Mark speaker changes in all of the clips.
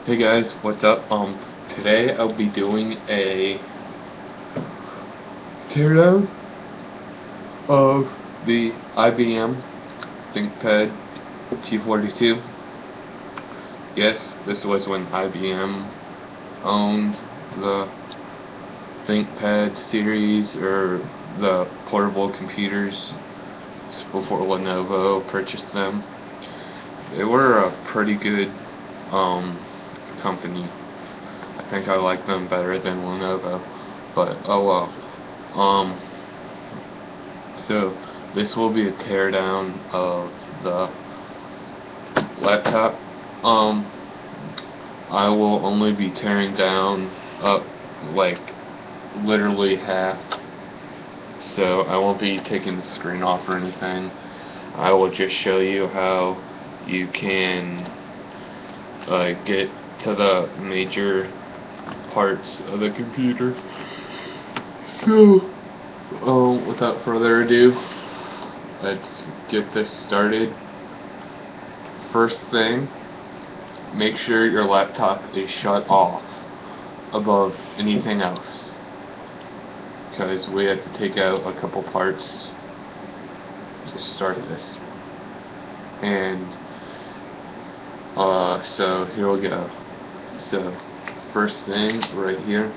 Speaker 1: Hey guys, what's up? Today I'll be doing a teardown of the IBM ThinkPad T42. Yes, this was when IBM owned the ThinkPad series, or the portable computers. It's before Lenovo purchased them. They were a pretty good company. I think I like them better than Lenovo, but oh well. Um, so this will be a teardown of the laptop. Um, I will only be tearing down up like literally half, so I won't be taking the screen off or anything. I will just show you how you can get to the major parts of the computer. So, without further ado, let's get this started. First thing, make sure your laptop is shut off above anything else, because we have to take out a couple parts to start this. And so here we go. So first thing right here,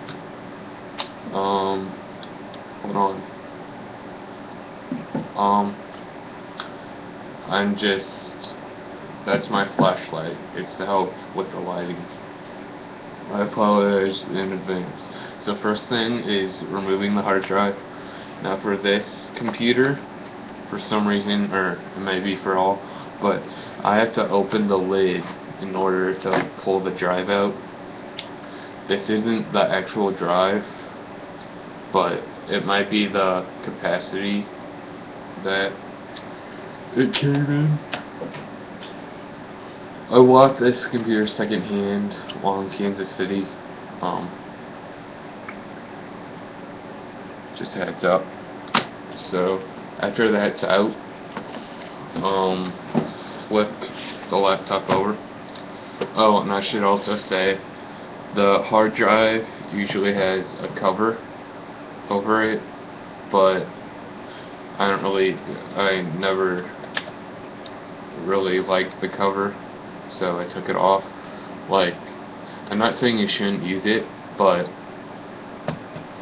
Speaker 1: hold on. That's my flashlight. It's to help with the lighting. I apologize in advance. So first thing is removing the hard drive. Now for this computer, for some reason, or it may be for all, but I have to open the lid in order to pull the drive out. This isn't the actual drive, but it might be the capacity that it came in. I bought this computer secondhand while in Kansas City. Just a heads up. So after that's out, flip the laptop over. Oh, and I should also say, the hard drive usually has a cover over it, but I never really liked the cover, so I took it off. Like, I'm not saying you shouldn't use it, but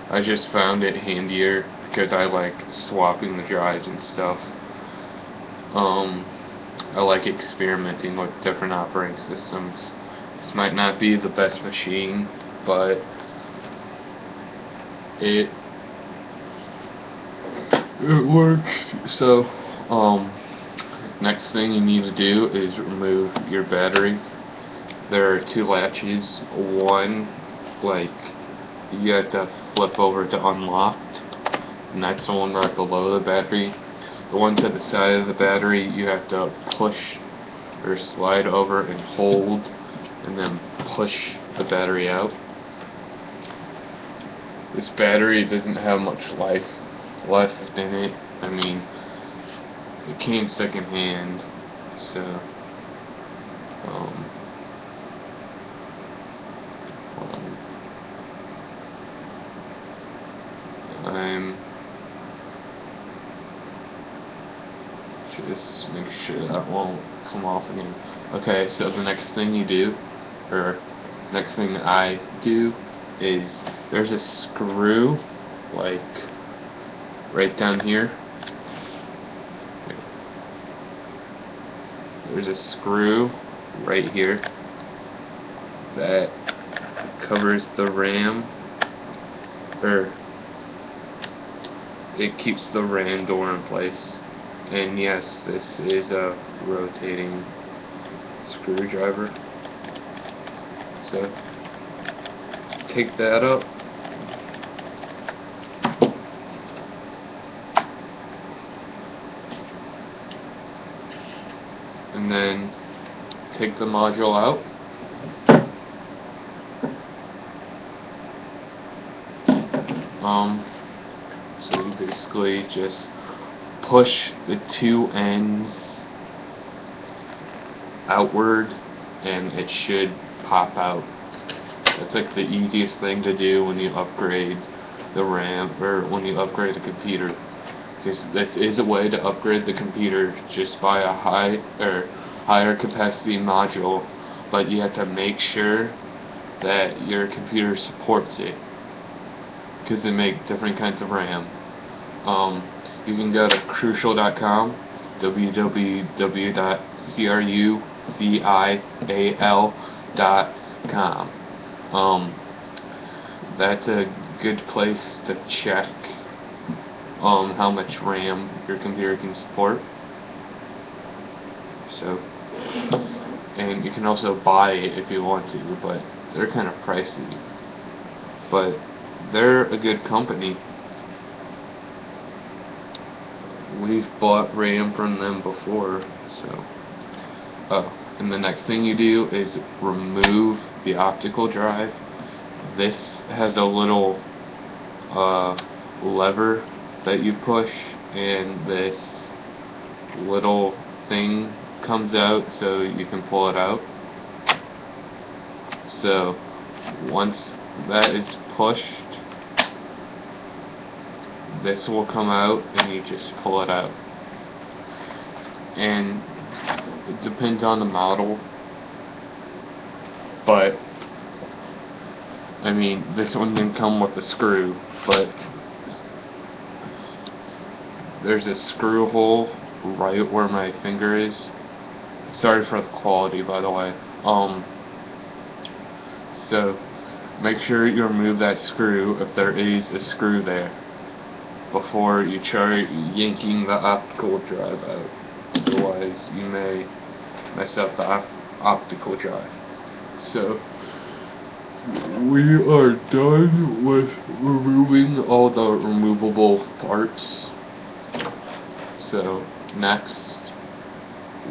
Speaker 1: I just found it handier because I like swapping the drives and stuff. I like experimenting with different operating systems. This might not be the best machine, but it works. So, next thing you need to do is remove your battery. There are two latches. One, like, you have to flip over to unlocked, and that's the one right below the battery. The one to the side of the battery, you have to push or slide over and hold, and then push the battery out. This battery doesn't have much life left in it. I mean, it came secondhand, so I'm just make sure that won't come off again. Okay, so the next thing you do, or next thing I do, is there's a screw, like, right down here. There's a screw right here that covers the RAM, or it keeps the RAM door in place. And yes, this is a rotating screwdriver. So take that up, and then take the module out. So you basically just push the two ends outward, and it should pop out. That's like the easiest thing to do when you upgrade the RAM, or when you upgrade the computer. Because there is a way to upgrade the computer just by a higher capacity module, but you have to make sure that your computer supports it, because they make different kinds of RAM. You can go to crucial.com, www.crucial.com. That's a good place to check how much RAM your computer can support. So, and you can also buy it if you want to, but they're kind of pricey. But they're a good company. We've bought RAM from them before, so. Oh, and the next thing you do is remove the optical drive. This has a little lever that you push, and this little thing comes out so you can pull it out. So once that is pushed, this will come out and you just pull it out. And it depends on the model, but I mean, this one didn't come with a screw, but there's a screw hole right where my finger is. Sorry for the quality, by the way. So make sure you remove that screw if there is a screw there before you try yanking the optical drive out. Otherwise, you may mess up the optical drive. So we are done with removing all the removable parts. So next,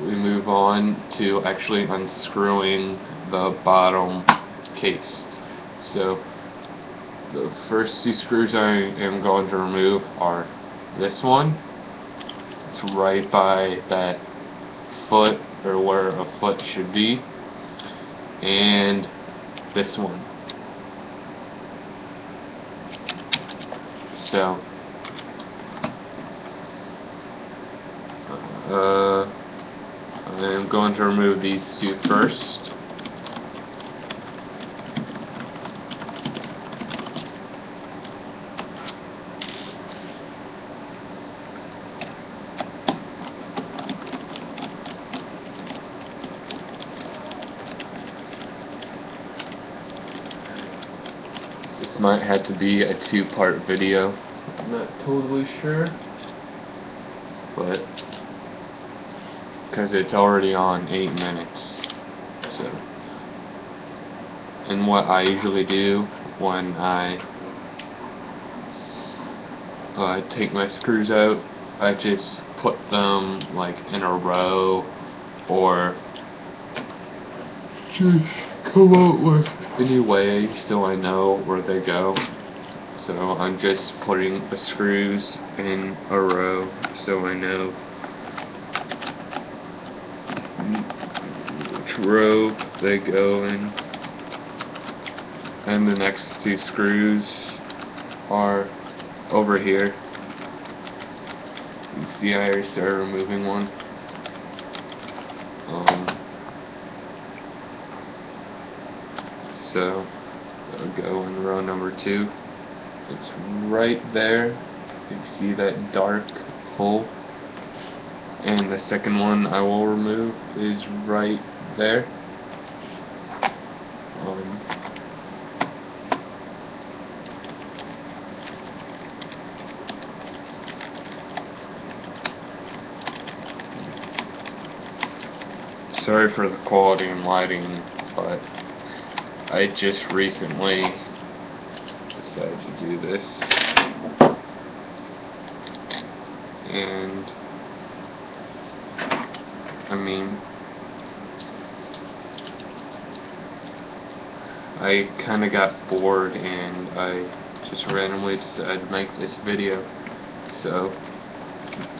Speaker 1: we move on to actually unscrewing the bottom case. So the first two screws I am going to remove are this one. It's right by that foot, or where a foot should be, and this one. So I'm going to remove these two first. This might have to be a two-part video. I'm not totally sure, but because it's already on 8 minutes. So, and what I usually do when I take my screws out, I just put them like in a row, or just come out with any way so I know where they go. So I'm just putting the screws in a row so I know which row they go in. And the next two screws are over here. You see, I already started removing one. So I'll go in row number 2. It's right there. You see that dark hole? And the second one I will remove is right there. Sorry for the quality and lighting, but I just recently decided to do this, and I mean, I kinda got bored and I just randomly decided to make this video, so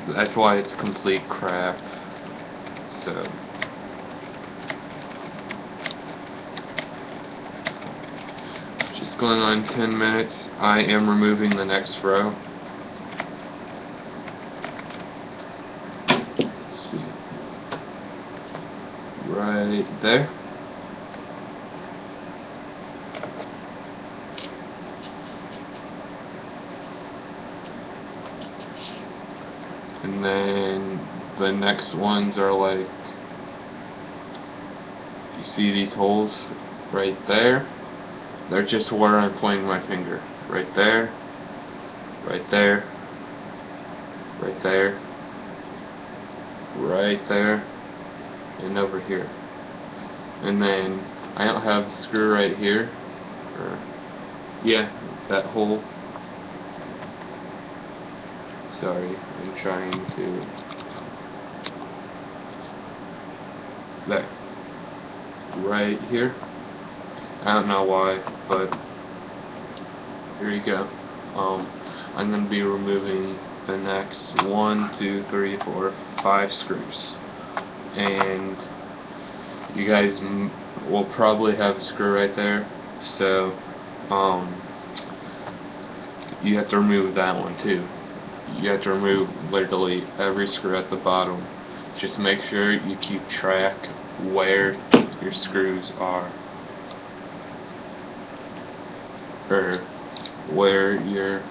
Speaker 1: that's why it's complete crap. So going on 10 minutes. I am removing the next row. Let's see. Right there. And then the next ones are like, you see these holes right there? They're just where I'm pointing my finger. Right there, right there, right there, right there, and over here. And then I don't have the screw right here. Or, yeah, that hole. Sorry, I'm trying to. There. Right here. I don't know why, but here you go. I'm going to be removing the next 1, 2, 3, 4, 5 screws. And you guys will probably have a screw right there. So, you have to remove that one too. You have to remove literally every screw at the bottom. Just make sure you keep track where your screws are, or where your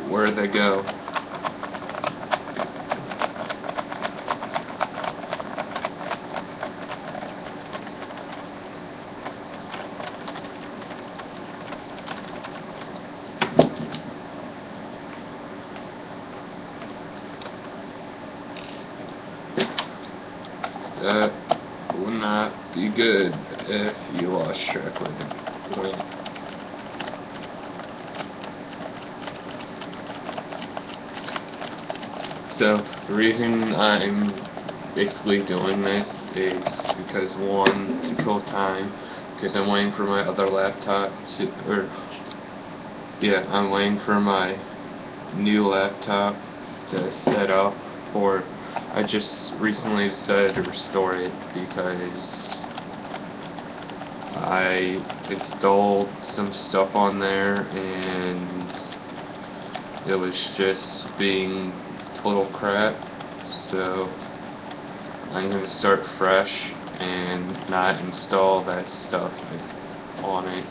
Speaker 1: where they go. That would not be good if you lost track with it. So the reason I'm basically doing this is because, one, to kill time, because I'm waiting for my other laptop to, I'm waiting for my new laptop to set up, or I just recently decided to restore it because I installed some stuff on there and it was just being total crap. So I'm going to start fresh and not install that stuff on it.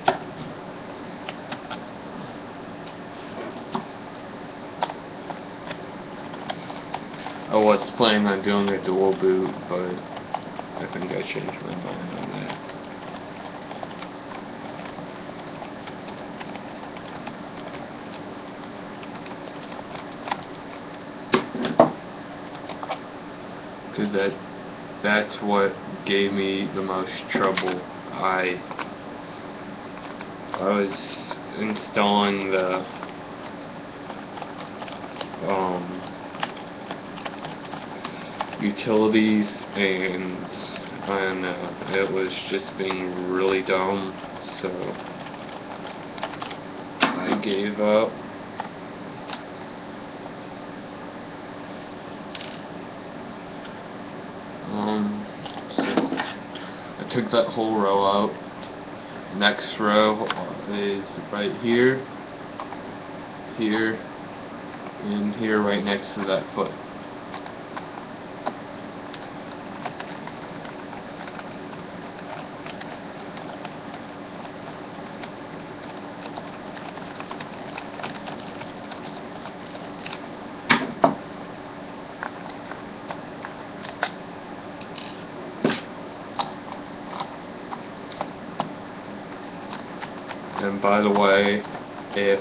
Speaker 1: I was planning on doing a dual boot, but I think I changed my mind on that. Because that's what gave me the most trouble. I was installing the utilities, and I don't know, it was just being really dumb, so I gave up. So I took that whole row out. Next row is right here, here, and here, right next to that foot. And by the way, if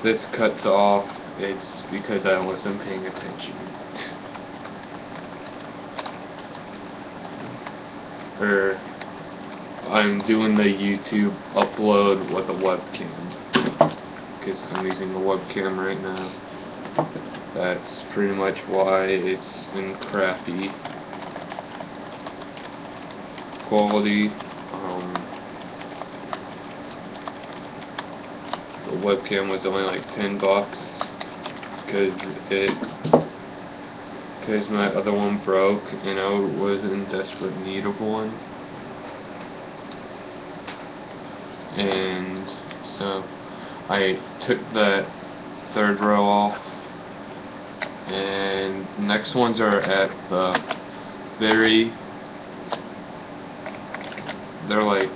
Speaker 1: this cuts off, it's because I wasn't paying attention. Or I'm doing the YouTube upload with a webcam, because I'm using a webcam right now. That's pretty much why it's in crappy quality. The webcam was only like $10 because because my other one broke and I was in desperate need of one. And so I took that third row off, and the next ones are at the they're like,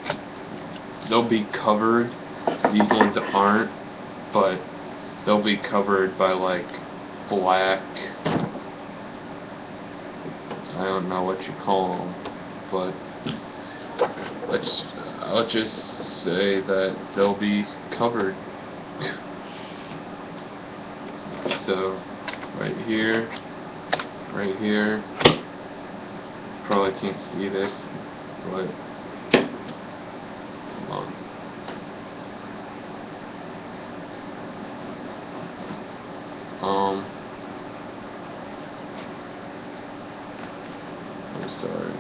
Speaker 1: they'll be covered. These ones aren't, but they'll be covered by like black, I don't know what you call them, but I'll just say that they'll be covered. So right here, probably can't see this, but hold on. I'm sorry.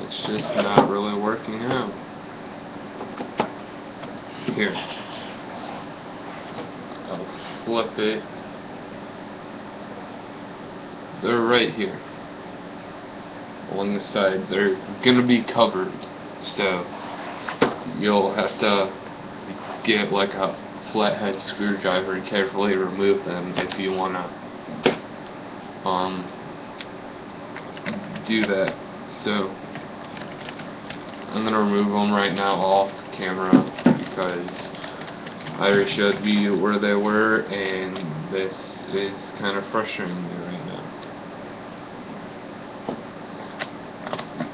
Speaker 1: It's just not really working out. Here, I'll flip it. They're right here along the side. They're gonna be covered, so you'll have to get like a flathead screwdriver and carefully remove them if you wanna do that. So I'm gonna remove them right now off camera because I already showed you where they were, and this is kind of frustrating me right now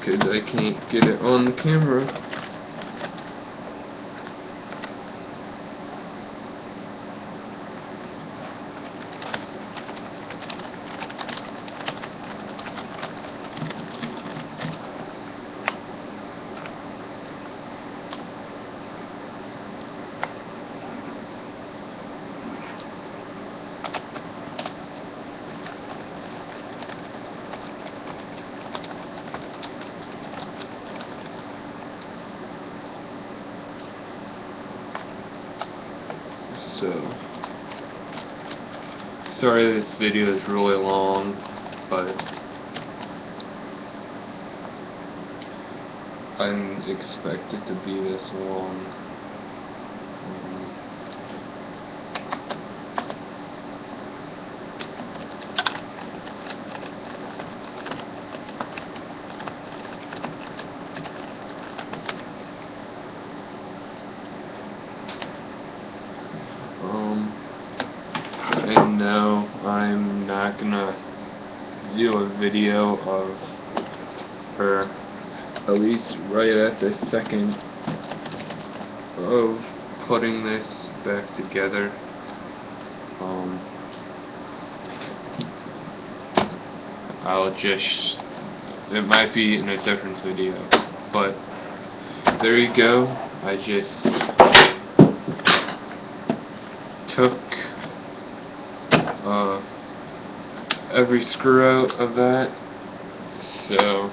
Speaker 1: because I can't get it on the camera. So, sorry this video is really long, but I didn't expect it to be this long. And no, I'm not gonna do a video of her, at least right at this second, of putting this back together. It might be in a different video, but there you go. I just took every screw out of that. So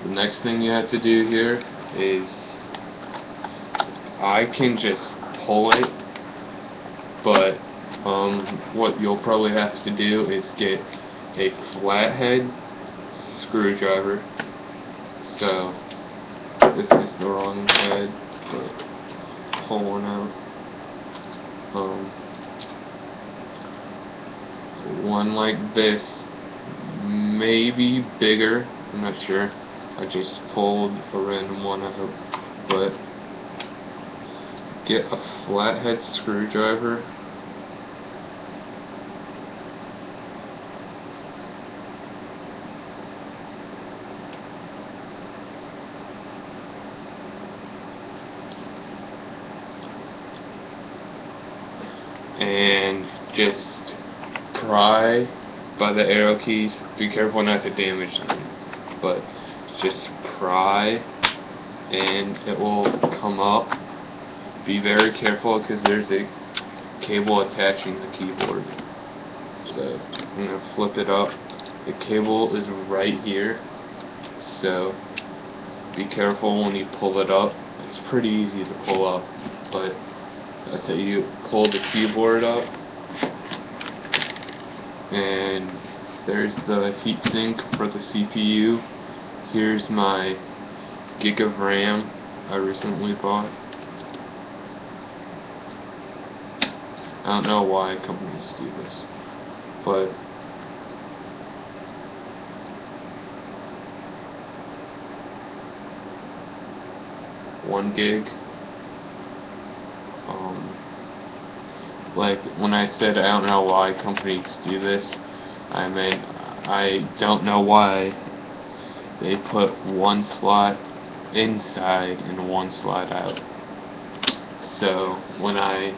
Speaker 1: the next thing you have to do here is, I can just pull it, but what you'll probably have to do is get a flathead screwdriver. So this is the wrong head, but pull one out. One like this, maybe bigger, I'm not sure. I just pulled a random one out, but get a flathead screwdriver. And just pry by the arrow keys. Be careful not to damage them, but just pry and it will come up. Be very careful because there's a cable attaching the keyboard. So I'm going to flip it up. The cable is right here, so be careful when you pull it up. It's pretty easy to pull up, but that's how you pull the keyboard up. And there's the heatsink for the CPU. Here's my gig of RAM I recently bought. I don't know why companies do this, but one gig. Like when I said I don't know why companies do this, I meant I don't know why they put one slot inside and one slot out. So when I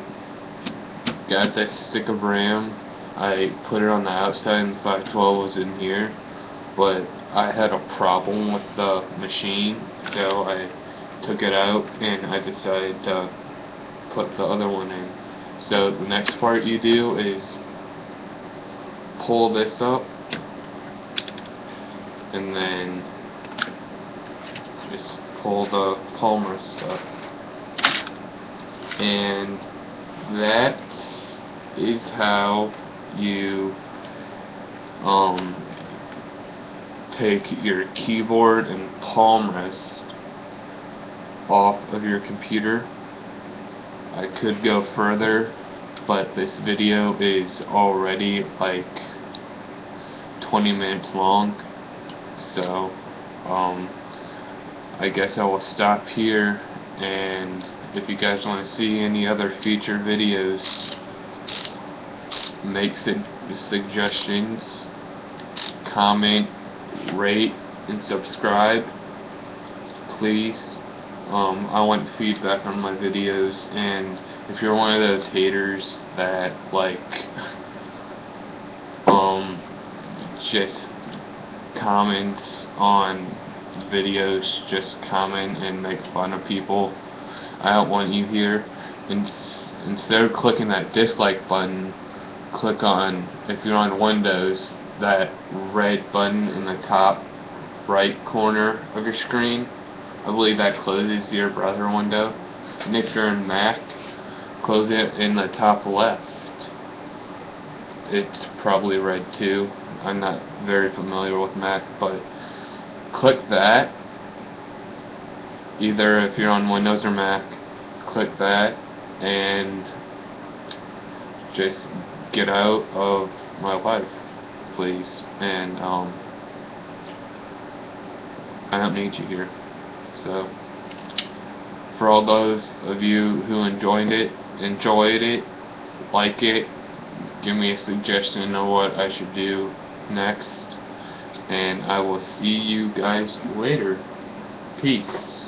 Speaker 1: got this stick of RAM, I put it on the outside and the 512 was in here, but I had a problem with the machine, so I took it out and I decided to put the other one in. So the next part you do is pull this up and then just pull the Palmrest up, and that is how you take your keyboard and Palmrest off of your computer. I could go further, but this video is already like 20 minutes long, so I guess I will stop here, and if you guys want to see any other future videos, make suggestions, comment, rate, and subscribe, please. I want feedback on my videos, and if you're one of those haters that like just comments on videos, just comment and make fun of people, I don't want you here. And instead of clicking that dislike button, click on, if you're on Windows, that red button in the top right corner of your screen. I believe that closes your browser window. And if you're in Mac, close it in the top left. It's probably red too. I'm not very familiar with Mac, but click that. Either if you're on Windows or Mac, click that and just get out of my life, please. And I don't need you here. So for all those of you who enjoyed it, like it, give me a suggestion of what I should do next, and I will see you guys later. Peace.